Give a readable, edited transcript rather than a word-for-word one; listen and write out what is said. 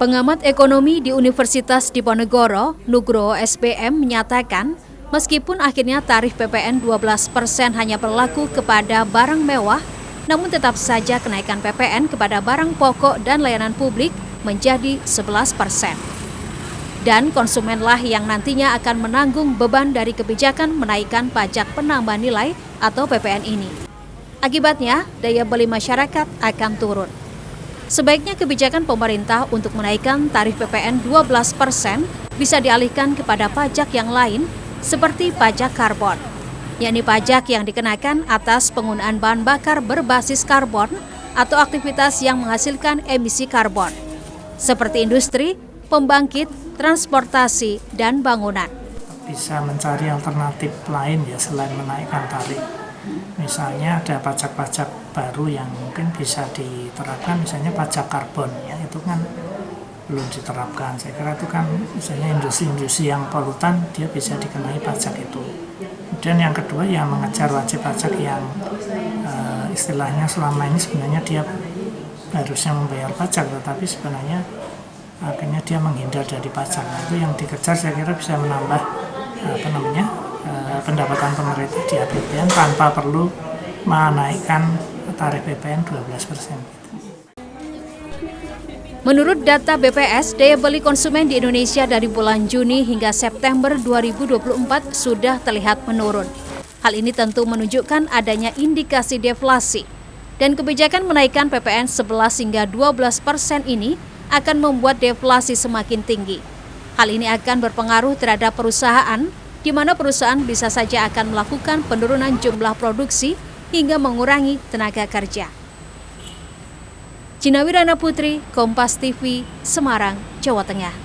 Pengamat ekonomi di Universitas Diponegoro, Nugroho SPM menyatakan, meskipun akhirnya tarif PPN 12% hanya berlaku kepada barang mewah, namun tetap saja kenaikan PPN kepada barang pokok dan layanan publik menjadi 11%. Dan konsumenlah yang nantinya akan menanggung beban dari kebijakan menaikkan pajak penambah nilai atau PPN ini. Akibatnya, daya beli masyarakat akan turun. Sebaiknya kebijakan pemerintah untuk menaikkan tarif PPN 12% bisa dialihkan kepada pajak yang lain seperti pajak karbon, yakni pajak yang dikenakan atas penggunaan bahan bakar berbasis karbon atau aktivitas yang menghasilkan emisi karbon, seperti industri, pembangkit, transportasi, dan bangunan. Bisa mencari alternatif lain ya selain menaikkan tarif. Misalnya ada pajak-pajak baru yang mungkin bisa diterapkan, misalnya pajak karbon ya, itu kan belum diterapkan. Saya kira itu kan misalnya industri-industri yang polutan dia bisa dikenai pajak itu. Kemudian yang kedua yang mengejar wajib pajak yang istilahnya selama ini sebenarnya dia harusnya membayar pajak, tetapi sebenarnya akhirnya dia menghindar dari pajak. Nah, itu yang dikejar, saya kira bisa menambah pendapatan pemerintah di APBN tanpa perlu menaikkan tarif PPN 12%. Menurut data BPS, daya beli konsumen di Indonesia dari bulan Juni hingga September 2024 sudah terlihat menurun. Hal ini tentu menunjukkan adanya indikasi deflasi. Dan kebijakan menaikkan PPN 11 hingga 12% ini akan membuat deflasi semakin tinggi. Hal ini akan berpengaruh terhadap perusahaan, di mana perusahaan bisa saja akan melakukan penurunan jumlah produksi hingga mengurangi tenaga kerja. Cina Wirana Putri, Kompas TV, Semarang, Jawa Tengah.